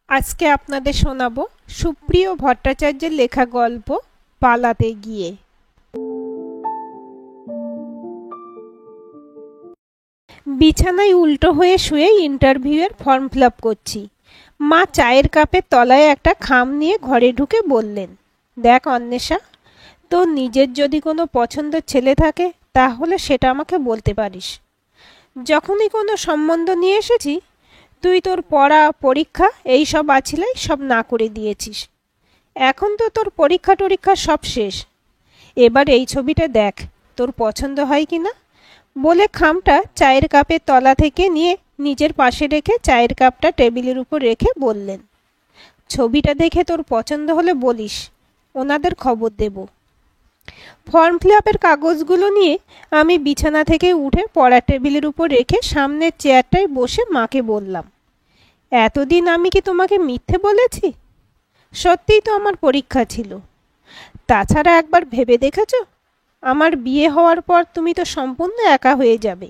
আজকে আপনাদের শোনাবো সুপ্রিয় ভট্টাচার্যের লেখা গল্প পালাতে গিয়ে। বিছানায় উল্টো হয়ে শুয়ে ইন্টারভিউয়ের ফর্ম ফিল আপ করছি। মা চায়ের কাপের তলায় একটা খাম নিয়ে ঘরে ঢুকে বললেন, দেখ অন্বেষা, তোর নিজের যদি কোনো পছন্দের ছেলে থাকে তাহলে সেটা আমাকে বলতে পারিস। যখনই কোনো সম্বন্ধ নিয়ে এসেছি তুই তোর পড়া পরীক্ষা এই সব আছিলাই সব না করে দিয়েছিস। এখন তো তোর পরীক্ষা টরীক্ষা সব শেষ, এবার এই ছবিটা দেখ তোর পছন্দ হয় কি না। বলে খামটা চায়ের কাপের তলা থেকে নিয়ে নিজের পাশে রেখে চায়ের কাপটা টেবিলের উপর রেখে বললেন, ছবিটা দেখে তোর পছন্দ হলে বলিস, ওনাদের খবর দেব। ফর্ম ফিল আপের কাগজগুলো নিয়ে আমি বিছানা থেকে উঠে পড়ার টেবিলের উপর রেখে সামনের চেয়ারটায় বসে মাকে বললাম, এতদিন আমি কি তোমাকে মিথ্যে বলেছি? সত্যিই তো আমার পরীক্ষা ছিল। তাছাড়া একবার ভেবে দেখেছ, আমার বিয়ে হওয়ার পর তুমি তো সম্পূর্ণ একা হয়ে যাবে।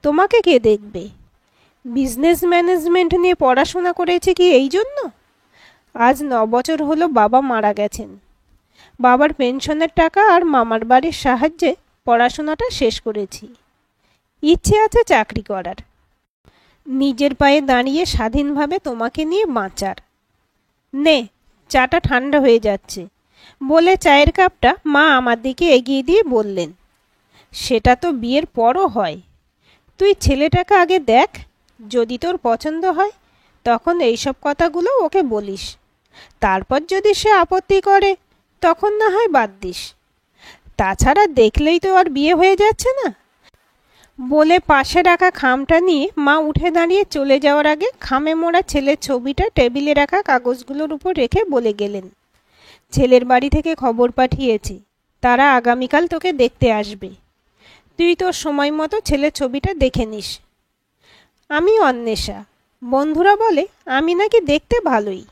তোমাকে কে দেখবে? বিজনেস ম্যানেজমেন্ট নিয়ে পড়াশোনা করেছি কি এই জন্য? আজ 9 বছর হলো বাবা মারা গেছেন। বাবার পেনশনের টাকা আর মামার বাড়ির সাহায্যে পড়াশোনাটা শেষ করেছি। ইচ্ছে আছে চাকরি করার, নিজের পায়ে দাঁড়িয়ে স্বাধীনভাবে তোমাকে নিয়ে বাঁচার। নে, চাটা ঠান্ডা হয়ে যাচ্ছে। বলে চায়ের কাপটা মা আমার দিকে এগিয়ে দিয়ে বললেন, সেটা তো বিয়ের পরও হয়। তুই ছেলেটাকে আগে দেখ, যদি তোর পছন্দ হয় তখন এইসব কথাগুলো ওকে বলিস। তারপর যদি সে আপত্তি করে তখন না হয় বাদ দিস। তাছাড়া দেখলেই তো আর বিয়ে হয়ে যাচ্ছে না। বলে পাশে রাখা খামটা নিয়ে মা উঠে দাঁড়িয়ে চলে যাওয়ার আগে খামে মোড়া ছেলের ছবিটা টেবিলে রাখা কাগজগুলোর উপর রেখে বলে গেলেন, ছেলের বাড়ি থেকে খবর পাঠিয়েছি, তারা আগামীকাল তোকে দেখতে আসবে। তুই তোর সময় মতো ছেলের ছবিটা দেখে নিস। আমি অন্বেষা। বন্ধুরা বলে আমি নাকি দেখতে ভালোই।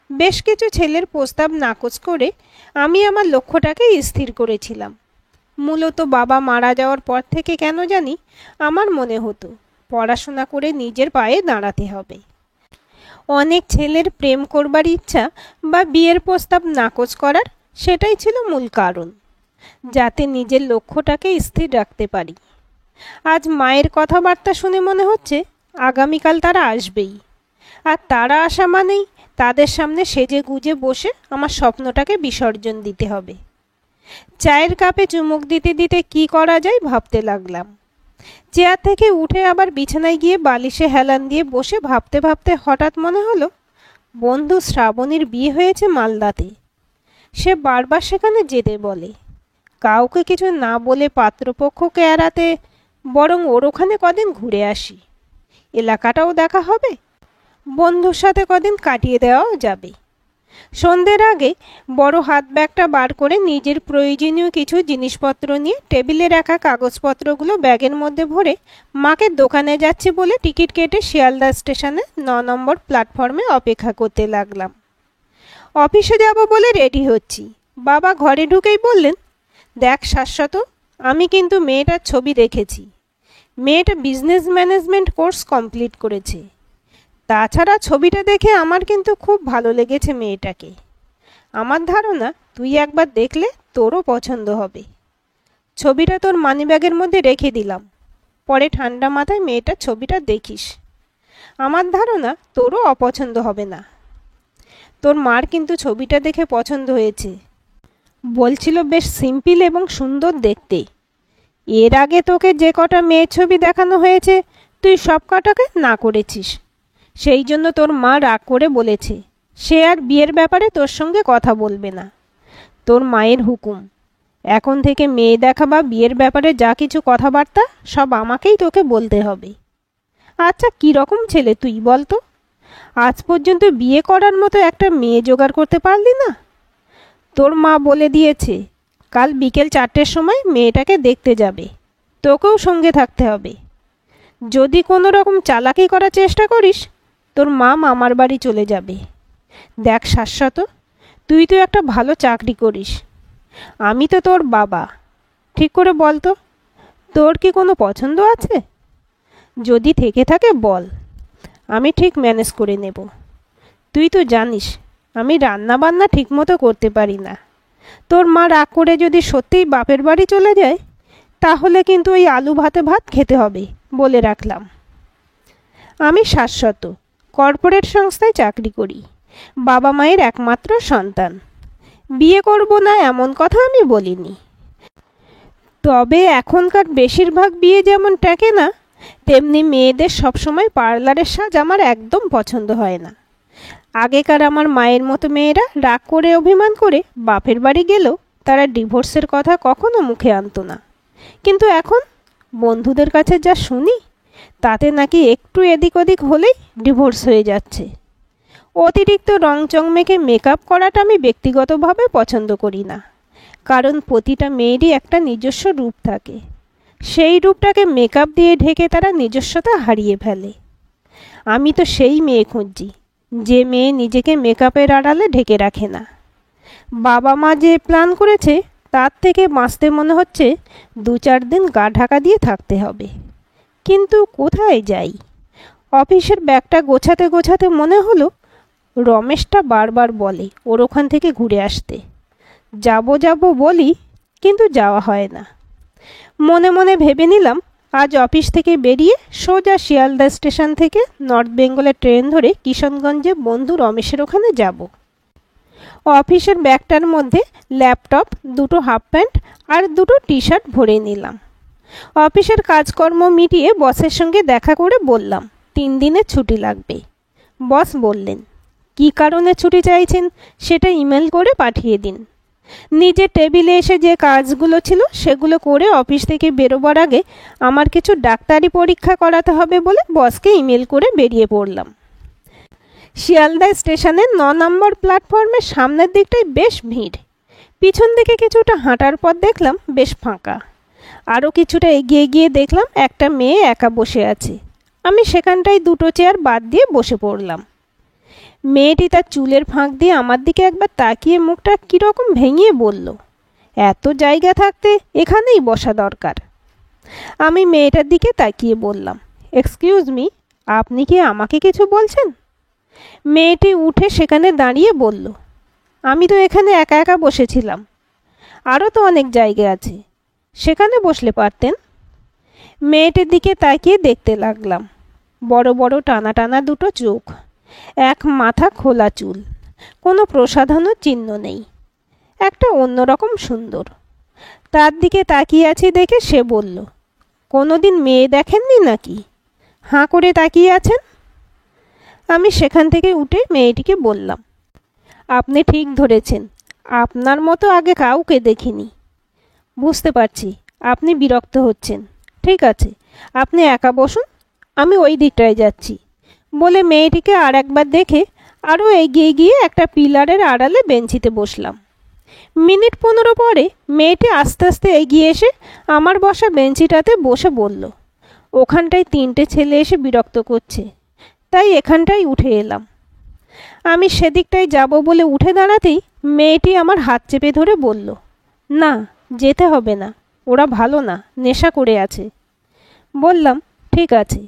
বেশ কিছু ছেলের প্রস্তাব নাকচ করে আমি আমার লক্ষ্যটাকে স্থির করেছিলাম। মূলত বাবা মারা যাওয়ার পর থেকে কেন জানি আমার মনে হতো পড়াশোনা করে নিজের পায়ে দাঁড়াতে হবে। অনেক ছেলের প্রেম করবার ইচ্ছা বা বিয়ের প্রস্তাব নাকচ করার সেটাই ছিল মূল কারণ, যাতে নিজের লক্ষ্যটাকে স্থির রাখতে পারি। আজ মায়ের কথাবার্তা শুনে মনে হচ্ছে আগামীকাল তারা আসবেই, আর তারা আসা মানেই তাদের সামনে সেজে গুজে বসে আমার স্বপ্নটাকে বিসর্জন দিতে হবে। চায়ের কাপে চুমুক দিতে দিতে কি করা যায় ভাবতে লাগলাম। চেয়ার থেকে উঠে আবার বিছানায় গিয়ে বালিশে হেলান দিয়ে বসে ভাবতে ভাবতে হঠাৎ মনে হলো, বন্ধু শ্রাবণীর বিয়ে হয়েছে মালদাতে। সে বারবার সেখানে যেতে বলে। কাউকে কিছু না বলে পাত্রপক্ষকে এড়াতে বরং ওর ওখানে কদিন ঘুরে আসি। এলাকাটাও দেখা হবে, বন্ধুর সাথে কদিন কাটিয়ে দেওয়াও যাবে। সন্ধ্যের আগে বড় হাত ব্যাগটা বার করে নিজের প্রয়োজনীয় কিছু জিনিসপত্র নিয়ে টেবিলে রাখা কাগজপত্রগুলো ব্যাগের মধ্যে ভরে মাকে দোকানে যাচ্ছি বলে টিকিট কেটে শিয়ালদা স্টেশনে 9 নম্বর প্ল্যাটফর্মে অপেক্ষা করতে লাগলাম। অফিসে যাব বলে রেডি হচ্ছি। বাবা ঘরে ঢুকেই বললেন, দেখ শাশ্বত, আমি কিন্তু মেয়েটার ছবি দেখেছি। মেয়েটা বিজনেস ম্যানেজমেন্ট কোর্স কমপ্লিট করেছে। তাছাড়া ছবিটা দেখে আমার কিন্তু খুব ভালো লেগেছে মেয়েটাকে। আমার ধারণা তুই একবার দেখলে তোরও পছন্দ হবে। ছবিটা তোর মানিব্যাগের মধ্যে রেখে দিলাম, পরে ঠান্ডা মাথায় মেয়েটার ছবিটা দেখিস। আমার ধারণা তোরও অপছন্দ হবে না। তোর মার কিন্তু ছবিটা দেখে পছন্দ হয়েছে, বলছিল বেশ সিম্পল এবং সুন্দর দেখতে। এর আগে তোকে যে কটা মেয়ের ছবি দেখানো হয়েছে তুই সব কটাকে না করেছিস, সেই জন্য তোর মা রাগ করে বলেছে সে আর বিয়ের ব্যাপারে তোর সঙ্গে কথা বলবে না। তোর মায়ের হুকুম, এখন থেকে মেয়ে দেখা বা বিয়ের ব্যাপারে যা কিছু কথাবার্তা সব আমাকেই তোকে বলতে হবে। আচ্ছা, কীরকম ছেলে তুই বলতো? আজ পর্যন্ত বিয়ে করার মতো একটা মেয়ে জোগাড় করতে পারলি না। তোর মা বলে দিয়েছে কাল বিকেল 4টের সময় মেয়েটাকে দেখতে যাবে, তোকেও সঙ্গে থাকতে হবে। যদি কোনো রকম চালাকি করার চেষ্টা করিস তোর মা মামার বাড়ি চলে যাবে। দেখ শাশ্বত, তুই তো একটা ভালো চাকরি করিস, আমি তো তোর বাবা। ঠিক করে বল তো, তোর কি কোনো পছন্দ আছে? যদি থেকে থাকে বল, আমি ঠিক ম্যানেজ করে নেব। তুই তো জানিস আমি রান্না বান্না ঠিকমতো করতে পারি না। তোর মা রাগ করে যদি সত্যিই বাপের বাড়ি চলে যায় তাহলে কিন্তু ওই আলু ভাতে ভাত খেতে হবে, বলে রাখলাম। আমি শাশ্বত কর্পোরেট সংস্থায় চাকরি করি, বাবা মায়ের একমাত্র সন্তান। বিয়ে করব না এমন কথা আমি বলিনি। তবে এখনকার বেশিরভাগ বিয়ে যেমন টেকে না, তেমনি মেয়েদের সবসময় পার্লারের সাজ আমার একদম পছন্দ হয় না। আগেকার আমার মায়ের মতো মেয়েরা রাগ করে অভিমান করে বাপের বাড়ি গেলেও তারা ডিভোর্সের কথা কখনো মুখে আনতো না। কিন্তু এখন বন্ধুদের কাছে যা শুনি তাতে নাকি একটু এদিক ওদিক হলেই ডিভোর্স হয়ে যাচ্ছে। অতিরিক্ত রংচং মেখে মেকআপ করাটা আমি ব্যক্তিগতভাবে পছন্দ করি না, কারণ প্রতিটা মেয়েরই একটা নিজস্ব রূপ থাকে। সেই রূপটাকে মেকআপ দিয়ে ঢেকে তারা নিজস্বতা হারিয়ে ফেলে। আমি তো সেই মেয়ে খুঁজছি যে মেয়ে নিজেকে মেকআপের আড়ালে ঢেকে রাখে না। বাবা মা যে প্ল্যান করেছে তার থেকে বাঁচতে মনে হচ্ছে 2-4 দিন গা ঢাকা দিয়ে থাকতে হবে। কিন্তু কোথায় যাই? অফিসের ব্যাগটা গোছাতে গোছাতে মনে হলো রমেশটা বারবার বলে ওর ওখান থেকে ঘুরে আসতে। যাব বলি, কিন্তু যাওয়া হয় না। মনে মনে ভেবে নিলাম আজ অফিস থেকে বেরিয়ে সোজা শিয়ালদা স্টেশন থেকে নর্থ বেঙ্গলের ট্রেন ধরে কিশনগঞ্জে বন্ধু রমেশের ওখানে যাব। অফিসের ব্যাগটার মধ্যে ল্যাপটপ, 2টো হাফ প্যান্ট আর 2টো টি শার্ট ভরে নিলাম। অফিসের কাজকর্ম মিটিয়ে বসের সঙ্গে দেখা করে বললাম 3 দিনের ছুটি লাগবে। বস বললেন, কী কারণে ছুটি চাইছেন সেটা ইমেল করে পাঠিয়ে দিন। নিজের টেবিলে এসে যে কাজগুলো ছিল সেগুলো করে অফিস থেকে বেরোবার আগে আমার কিছু ডাক্তারি পরীক্ষা করাতে হবে বলে বসকে ইমেল করে বেরিয়ে পড়লাম। শিয়ালদা স্টেশনের 9 নম্বর প্ল্যাটফর্মের সামনের দিকটায় বেশ ভিড়। পিছন দিকে কিছুটা হাঁটার পর দেখলাম বেশ ফাঁকা। আরও কিছুটা এগিয়ে গিয়ে দেখলাম একটা মেয়ে একা বসে আছে। আমি সেখানটায় 2টো চেয়ার বাদ দিয়ে বসে পড়লাম। মেয়েটি তার চুলের ফাঁক দিয়ে আমার দিকে একবার তাকিয়ে মুখটা কীরকম ভেঙিয়ে বলল, এত জায়গা থাকতে এখানেই বসা দরকার। আমি মেয়েটার দিকে তাকিয়ে বললাম, এক্সকিউজ মি, আপনি কি আমাকে কিছু বলছেন? মেয়েটি উঠে সেখানে দাঁড়িয়ে বলল, আমি তো এখানে একা একা বসেছিলাম, আরও তো অনেক জায়গা আছে, সেখানে বসলে পারতেন। মেয়েটির দিকে তাকিয়ে দেখতে লাগলাম। বড় বড় টানা টানা 2টো চোখ, এক মাথা খোলা চুল, কোনো প্রসাধনও চিহ্ন নেই, একটা অন্যরকম সুন্দর। তার দিকে তাকিয়ে আছি দেখে সে বলল, কোনোদিন মেয়ে দেখেননি নাকি? হাঁ করে তাকিয়ে আছেন। আমি সেখান থেকে উঠে মেয়েটিকে বললাম, আপনি ঠিক ধরেছেন, আপনার মতো আগে কাউকে দেখিনি। বুঝতে পারছি আপনি বিরক্ত হচ্ছেন, ঠিক আছে আপনি একা বসুন, আমি ওই দিকটায় যাচ্ছি, বলে মেয়েটিকে আর একবার দেখে আরও এগিয়ে গিয়ে একটা পিলারের আড়ালে বেঞ্চিতে বসলাম। মিনিট 15 পরে মেয়েটি আস্তে আস্তে এগিয়ে এসে আমার বসা বেঞ্চিটাতে বসে বলল, ওখানটায় 3টে ছেলে এসে বিরক্ত করছে, তাই এখানটায় উঠে এলাম। আমি সেদিকটায় যাব বলে উঠে দাঁড়াতেই মেয়েটি আমার হাত চেপে ধরে বলল, না যেতে হবে না, ওরা ভালো না, নেশা করে আছে। বললাম, ঠিক আছে,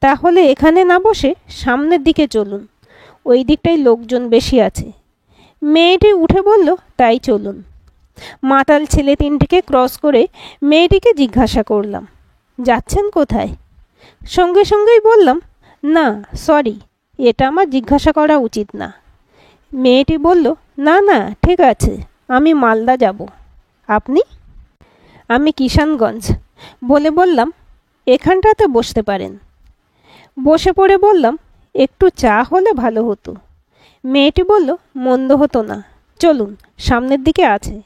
তাহলে এখানে না বসে সামনের দিকে চলুন, ওই দিকটায় লোকজন বেশি আছে। মেয়েটি উঠে বলল, তাই চলুন। মাতাল ছেলে 3টিকে ক্রস করে মেয়েটিকে জিজ্ঞাসা করলাম, যাচ্ছেন কোথায়? সঙ্গে সঙ্গেই বললাম, না সরি, এটা আমার জিজ্ঞাসা করা উচিত না। মেয়েটি বলল, না না ঠিক আছে, আমি মালদা যাব। আপনি? আমি কিষানগঞ্জ। বলে বললাম, এখানটাতে বসতে পারেন। বসে পড়ে বললাম, একটু চা হলে ভালো হতো। মেয়েটি বলল, মন্দ হতো না, চলুন সামনের দিকে আছে।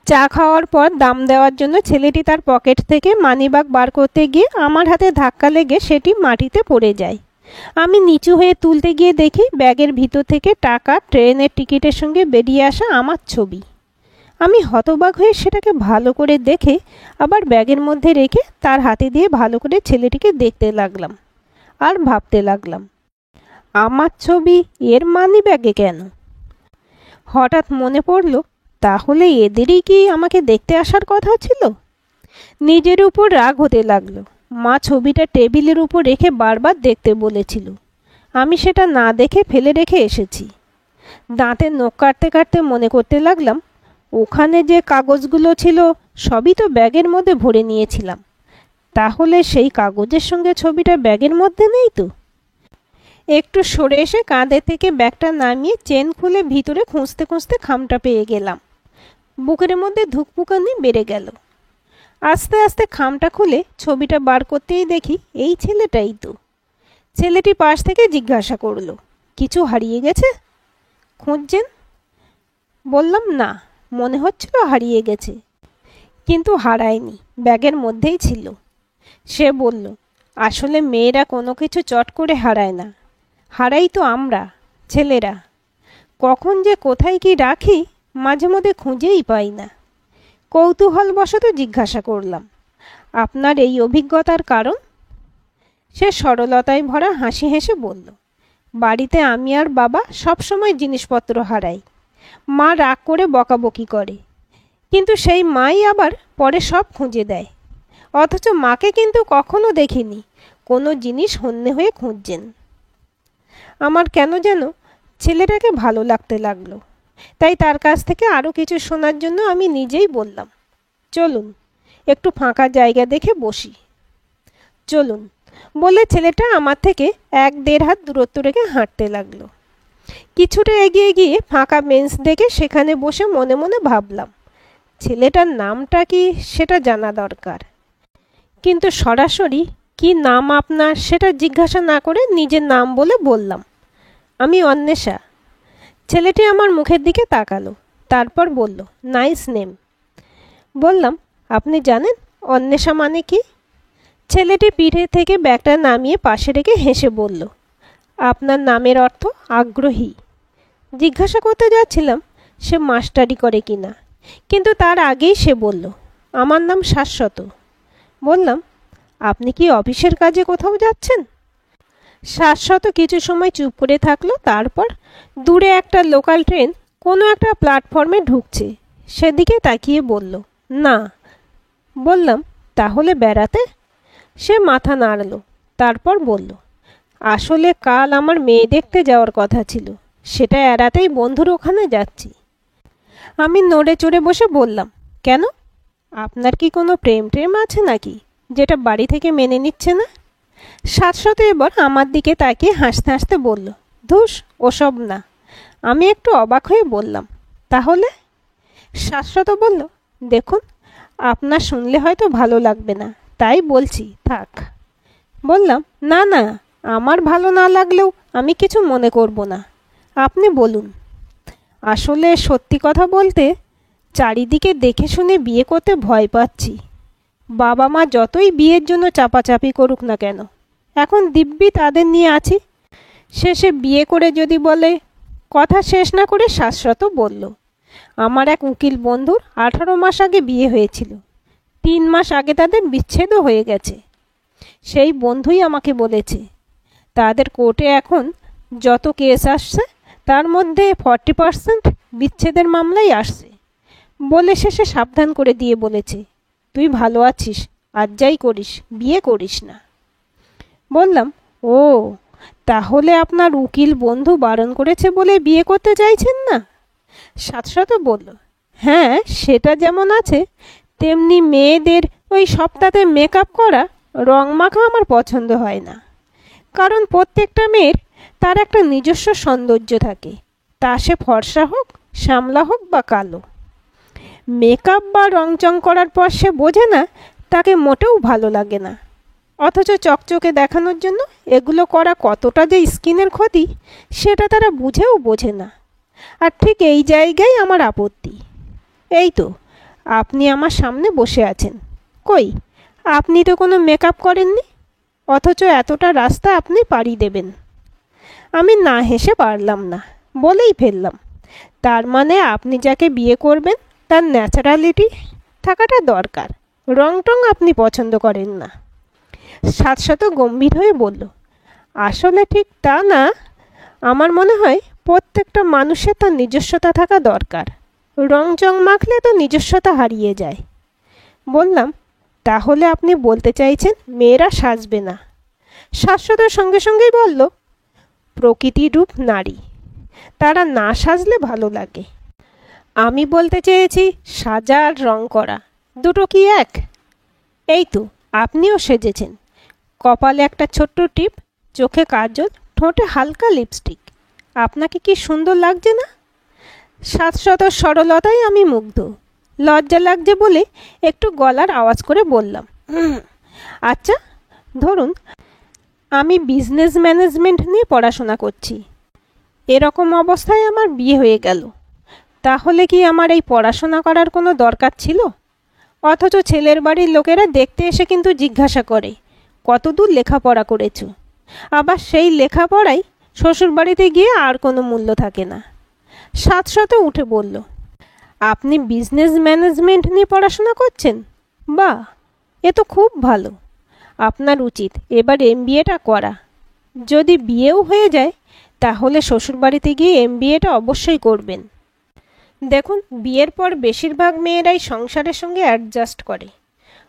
চা খাওয়ার পর দাম দেওয়ার জন্য ছেলেটি তার পকেট থেকে মানিব্যাগ বার করতে গিয়ে আমার হাতে ধাক্কা লেগে সেটি মাটিতে পড়ে যায়। আমি নিচু হয়ে তুলতে গিয়ে দেখি ব্যাগের ভিতর থেকে টাকা, ট্রেনের টিকিটের সঙ্গে বেরিয়ে আসা আমার ছবি। আমি হতবাক হয়ে সেটাকে ভালো করে দেখে আবার ব্যাগের মধ্যে রেখে তার হাতে দিয়ে ভালো করে ছেলেটিকে দেখতে লাগলাম আর ভাবতে লাগলাম, আমার ছবি এর মানিব্যাগে কেন? হঠাৎ মনে পড়ল, তাহলে এদেরই কি আমাকে দেখতে আসার কথা ছিল? নিজের উপর রাগ হতে লাগলো। মা ছবিটা টেবিলের উপর রেখে বারবার দেখতে বলেছিল। আমি সেটা না দেখে ফেলে রেখে এসেছি। দাঁতে নখ কাটতে কাটতে মনে করতে লাগলাম, ওখানে যে কাগজগুলো ছিল সবই তো ব্যাগের মধ্যে ভরে নিয়েছিলাম। তাহলে সেই কাগজের সঙ্গে ছবিটা ব্যাগের মধ্যে নেই তো? একটু সরে এসে কাঁধে থেকে ব্যাগটা নামিয়ে চেন খুলে ভিতরে খুঁজতে খুঁজতে খামটা পেয়ে গেলাম। বুকের মধ্যে ধুকপুকানি বেড়ে গেল। আস্তে আস্তে খামটা খুলে ছবিটা বার করতেই দেখি এই ছেলেটাই তো। ছেলেটি পাশ থেকে জিজ্ঞাসা করলো, কিছু হারিয়ে গেছে? খুঁজছেন? বললাম, না, মনে হচ্ছিল হারিয়ে গেছে, কিন্তু হারায়নি, ব্যাগের মধ্যেই ছিল। সে বলল, আসলে মেয়েরা কোনো কিছু চট করে হারায় না, হারাই তো আমরা ছেলেরা। কখন যে কোথায় কি রাখি মাঝে মধ্যে খুঁজেই পাই না। কৌতূহলবশত জিজ্ঞাসা করলাম, আপনার এই অভিজ্ঞতার কারণ? সে সরলতায় ভরা হাসি হেসে বলল, বাড়িতে আমি আর বাবা সবসময় জিনিসপত্র হারাই। মা রাগ করে বকাবকি করে, কিন্তু সেই মাই আবার পরে সব খুঁজে দেয়। অথচ মাকে কিন্তু কখনো দেখিনি কোনো জিনিস হন্যে হয়ে খুঁজছেন। আমার কেন যেন ছেলেটাকে ভালো লাগতে লাগলো। তাই তার কাছ থেকে আরও কিছু শোনার জন্য আমি নিজেই বললাম, চলুন একটু ফাঁকা জায়গা দেখে বসি। চলুন বলে ছেলেটা আমার থেকে 1-1.5 হাত দূরত্ব রেখে হাঁটতে লাগলো। কিছুটা এগিয়ে গিয়ে ফাঁকা বেঞ্চ দেখে সেখানে বসে মনে মনে ভাবলাম, ছেলেটার নামটা কি সেটা জানা দরকার। কিন্তু সরাসরি কি নাম আপনার সেটা জিজ্ঞাসা না করে নিজের নাম বলে বললাম, আমি অন্বেষা। ছেলেটি আমার মুখের দিকে তাকালো, তারপর বলল, নাইস নেম। বললাম, আপনি জানেন অন্বেষা মানে কি? ছেলেটি পিঠে থেকে ব্যাগটা নামিয়ে পাশে রেখে হেসে বলল, আপনার নামের অর্থ আগ্রহী। জিজ্ঞাসা করতে যাচ্ছিলাম সে মাস্টারি করে কিনা, কিন্তু তার আগেই সে বলল, আমার নাম শাশ্বত। বললাম, আপনি কি অফিসের কাজে কোথাও যাচ্ছেন? শাশ্বত কিছু সময় চুপ করে থাকলো, তারপর দূরে একটা লোকাল ট্রেন কোনো একটা প্ল্যাটফর্মে ঢুকছে সেদিকে তাকিয়ে বলল, না। বললাম, তাহলে বেড়াতে? সে মাথা নাড়ল, তারপর বলল, আসলে কাল আমার মেয়ে দেখতে যাওয়ার কথা ছিল, সেটা এড়াতেই বন্ধুর ওখানে যাচ্ছি। আমি নড়ে চড়ে বসে বললাম, কেন? আপনার কি কোনো প্রেম টেম আছে নাকি, যেটা বাড়ি থেকে মেনে নিচ্ছে না? শাশ্বত এবার আমার দিকে তাকিয়ে হাসতে হাসতে বলল, ধুস, ওসব না। আমি একটু অবাক হয়ে বললাম, তাহলে? শাশ্বত বলল, দেখুন, আপনার শুনলে হয়তো ভালো লাগবে না, তাই বলছি, থাক। বললাম, না না, আমার ভালো না লাগলেও আমি কিছু মনে করব না, আপনি বলুন। আসলে সত্যি কথা বলতে চারিদিকে দেখে শুনে বিয়ে করতে ভয় পাচ্ছি। বাবা মা যতই বিয়ের জন্য চাপাচাপি করুক না কেন, এখন দিব্যি তাদের নিয়ে আছি। শেষে বিয়ে করে যদি বলে। কথা শেষ না করে শাশ্বত বলল, আমার এক উকিল বন্ধুর 18 মাস আগে বিয়ে হয়েছিল, 3 মাস আগে তাদের বিচ্ছেদও হয়ে গেছে। সেই বন্ধুই আমাকে বলেছে, তাদের কোর্টে এখন যত কেস আসছে তার মধ্যে 40% বিচ্ছেদের মামলাই আসছে। বলে শেষে সাবধান করে দিয়ে বলেছে, তুই ভালো আছিস, আর যাই করিস বিয়ে করিস না। বললাম, ও, তাহলে আপনার উকিল বন্ধু বারণ করেছে বলে বিয়ে করতে চাইছেন না? শাশ্বত বলল, হ্যাঁ, সেটা যেমন আছে, তেমনি মেয়েদের ওই সপ্তাহে মেকআপ করা, রং মাখা আমার পছন্দ হয় না। কারণ প্রত্যেকটা মেয়ের তার একটা নিজস্ব সৌন্দর্য থাকে, তা সে ফর্সা হোক, শ্যামলা হোক বা কালো। মেকআপ বা রংচং করার পর সে বোঝে না তাকে মোটেও ভালো লাগে না, অথচ চকচকে দেখানোর জন্য এগুলো করা কতটা যে স্কিনের ক্ষতি সেটা তারা বুঝেও বোঝে না। আর ঠিক এই জায়গায় আমার আপত্তি। এই তো আপনি আমার সামনে বসে আছেন, কই আপনি তো কোনো মেকআপ করেননি, অথচ এতটা রাস্তা আপনি পাড়ি দেবেন। আমি না হেসে পারলাম না, বলেই ফেললাম, তার মানে আপনি যাকে বিয়ে করবেন তার ন্যাচারালিটি থাকাটা দরকার, রং টং আপনি পছন্দ করেন না। শাশ্বত গম্ভীর হয়ে বলল, আসলে ঠিক তা না, আমার মনে হয় প্রত্যেকটা মানুষের তার নিজস্বতা থাকা দরকার, রং চং মাখলে তো নিজস্বতা হারিয়ে যায়। বললাম, তাহলে আপনি বলতে চাইছেন মেয়েরা সাজবে না? শাশ্বতের সঙ্গে সঙ্গেই বলল, প্রকৃতিরূপ নারী, তারা না সাজলে ভালো লাগে। আমি বলতে চেয়েছি সাজা আর রং করা দুটো কি এক? এই তো আপনিও সেজেছেন, কপালে একটা ছোট্ট টিপ, চোখে কাজল, ঠোঁটে হালকা লিপস্টিক। আপনাকে কি সুন্দর লাগছে না? শাশ্বত সরলতায় আমি মুগ্ধ। লজ্জা লাগছে বলে একটু গলার আওয়াজ করে বললাম, আচ্ছা ধরুন আমি বিজনেস ম্যানেজমেন্ট নিয়ে পড়াশোনা করছি, এরকম অবস্থায় আমার বিয়ে হয়ে গেল, তাহলে কি আমার এই পড়াশোনা করার কোনো দরকার ছিল? অথচ ছেলের বাড়ির লোকেরা দেখতে এসে কিন্তু জিজ্ঞাসা করে কতদূর লেখাপড়া করেছ, আবার সেই লেখাপড়াই শ্বশুরবাড়িতে গিয়ে আর কোনো মূল্য থাকে না। শাশ্বত উঠে বলল, আপনি বিজনেস ম্যানেজমেন্ট নিয়ে পড়াশোনা করছেন? বাহ, এ তো খুব ভালো। আপনার উচিত এবার এমবিএটা করা। যদি বিয়েও হয়ে যায় তাহলে শ্বশুরবাড়িতে গিয়ে এমবিএটা অবশ্যই করবেন। দেখুন, বিয়ের পর বেশিরভাগ মেয়েরাই সংসারের সঙ্গে অ্যাডজাস্ট করে।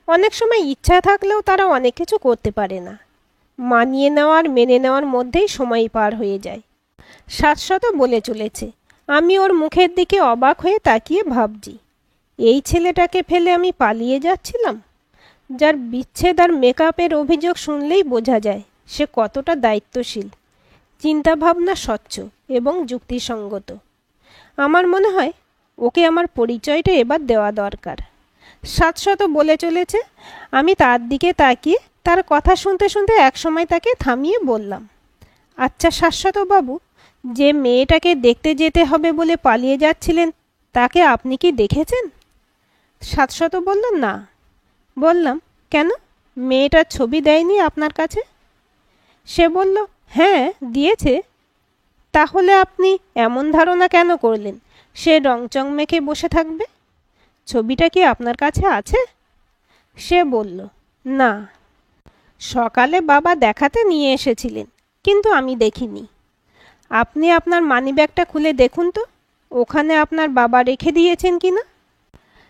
অনেক সময় ইচ্ছা থাকলেও তারা অনেক কিছু করতে পারে না। মানিয়ে নেওয়ার মেনে নেওয়ার মধ্যেই সময় পার হয়ে যায়। শাশ্বত বলে চলেছে। আমি ওর মুখের দিকে অবাক হয়ে তাকিয়ে ভাবছি, এই ছেলেটাকে ফেলে আমি পালিয়ে যাচ্ছিলাম, যার বিচ্ছেদ আর মেকআপের অভিযোগ শুনলেই বোঝা যায় সে কতটা দায়িত্বশীল, চিন্তাভাবনা স্বচ্ছ এবং যুক্তিসঙ্গত। আমার মনে হয় ওকে আমার পরিচয়টা এবার দেওয়া দরকার। শাশ্বত বলে চলেছে। আমি তার দিকে তাকিয়ে তার কথা শুনতে শুনতে একসময় তাকে থামিয়ে বললাম, আচ্ছা শাশ্বত বাবু, যে মেয়েটাকে দেখতে যেতে হবে বলে পালিয়ে যাচ্ছিলেন তাকে আপনি কি দেখেছেন? শাশ্বত বলল, না। বললাম, কেন, মেয়েটার ছবি দেয়নি আপনার কাছে? সে বলল, হ্যাঁ দিয়েছে। তাহলে আপনি এমন ধারণা কেন করলেন সে রংচং মেখে বসে থাকবে? ছবিটা কি আপনার কাছে আছে? সে বলল, না। সকালে বাবা দেখাতে নিয়ে এসেছিলেন, কিন্তু আমি দেখিনি। আপনি আপনার মানিব্যাগটা খুলে দেখুন তো, ওখানে আপনার বাবা রেখে দিয়েছেন কিনা।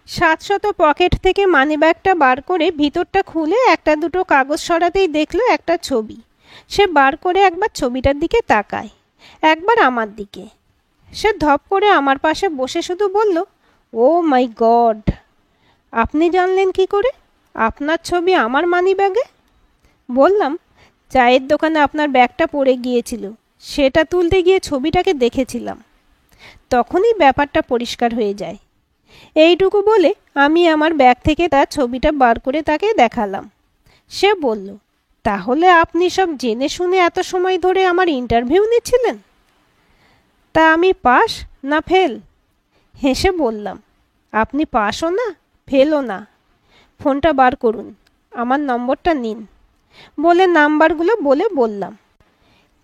শাশ্বত পকেট থেকে মানিব্যাগটা বার করে ভিতরটা খুলে একটা দুটো কাগজ সরাতেই দেখল একটা ছবি। সে বার করে একবার ছবিটার দিকে তাকায়, একবার আমার দিকে। সে ধপ করে আমার পাশে বসে শুধু বলল, ও মাই গড, আপনি জানলেন কি করে আপনার ছবি আমার মানিব্যাগে? বললাম, চায়ের দোকানে আপনার ব্যাগটা পড়ে গিয়েছিল, সেটা তুলতে গিয়ে ছবিটাকে দেখেছিলাম। তখনই ব্যাপারটা পরিষ্কার হয়ে যায়। এইটুকু বলে আমি আমার ব্যাগ থেকে তার ছবিটা বার করে তাকে দেখালাম। সে বলল, তাহলে আপনি সব জেনে শুনে এত সময় ধরে আমার ইন্টারভিউ নিচ্ছিলেন? তা আমি পাস না ফেল? হেসে বললাম, আপনি পাসও না ফেলও না। ফোনটা বার করুন, আমার নম্বরটা নিন। বলে নাম্বারগুলো বললাম,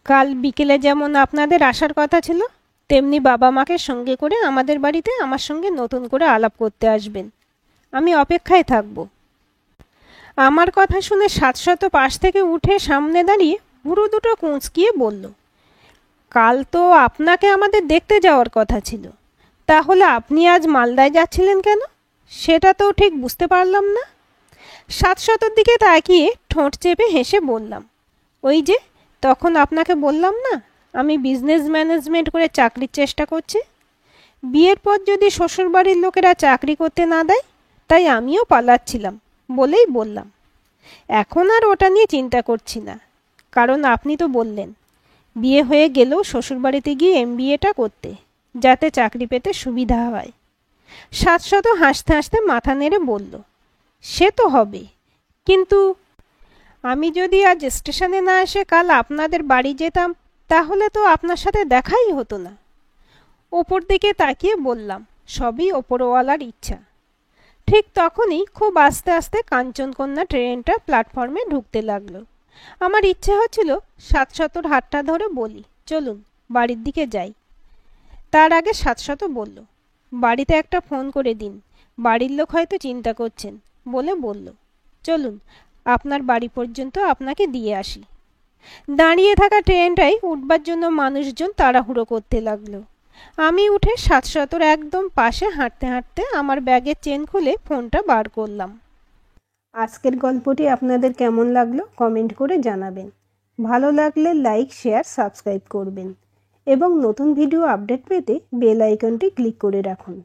কাল বিকেলে যেমন আপনাদের আসার কথা ছিল, তেমনি বাবা মাকে সঙ্গে করে আমাদের বাড়িতে আমার সঙ্গে নতুন করে আলাপ করতে আসবেন। আমি অপেক্ষায় থাকব। আমার কথা শুনে শাশ্বত পাশ থেকে উঠে সামনে দাঁড়িয়ে ভুরু দুটো কুঁচকিয়ে বলল, কাল তো আপনাকে আমাদের দেখতে যাওয়ার কথা ছিল, তাহলে আপনি আজ মালদায় যাচ্ছিলেন কেন? সেটা তো ঠিক বুঝতে পারলাম না। শাশ্বতর দিকে তাকিয়ে ঠোঁট চেপে হেসে বললাম, ওই যে তখন আপনাকে বললাম না আমি বিজনেস ম্যানেজমেন্ট করে চাকরির চেষ্টা করছি। বিয়ের পর যদি শ্বশুরবাড়ির লোকেরা চাকরি করতে না দেয়, তাই আমিও পালাচ্ছিলাম বলেই বললাম। এখন আর ওটা নিয়ে চিন্তা করছি না, কারণ আপনি তো বললেন বিয়ে হয়ে গেলেও শ্বশুরবাড়িতে গিয়ে এমবিএটা করতে, যাতে চাকরি পেতে সুবিধা হয়। শাশ্বত হাসতে হাসতে মাথা নেড়ে বলল, সে তো হবে, কিন্তু আমি যদি আজ স্টেশনে না এসে কাল আপনাদের বাড়ি যেতাম তাহলে তো আপনার সাথে দেখাই হতো না। ওপর দিকে তাকিয়ে বললাম, সবই ওপরওয়ালার ইচ্ছা। ঠিক তখনই খুব আস্তে আস্তে কাঞ্চনকন্যা ট্রেনটা প্ল্যাটফর্মে ঢুকতে লাগলো। আমার ইচ্ছে হচ্ছিল শাশ্বতর হাতটা ধরে বলি, চলুন বাড়ির দিকে যাই। তার আগে শাশ্বত বলল, বাড়িতে একটা ফোন করে দিন, বাড়ির লোক হয়তো চিন্তা করছেন বলল, চলুন আপনার বাড়ি পর্যন্ত আপনাকে দিয়ে আসি। দাঁড়িয়ে থাকা ট্রেনটাই উঠবার জন্য মানুষজন তাড়াহুড়ো করতে লাগলো। আমি উঠে শাশ্বতর একদম পাশে হাঁটতে হাঁটতে আমার ব্যাগের চেন খুলে ফোনটা বার করলাম। আজকের গল্পটি আপনাদের কেমন লাগলো কমেন্ট করে জানাবেন। ভালো লাগলে লাইক, শেয়ার, সাবস্ক্রাইব করবেন এবং নতুন ভিডিও আপডেট পেতে বেল আইকনটি ক্লিক করে রাখুন।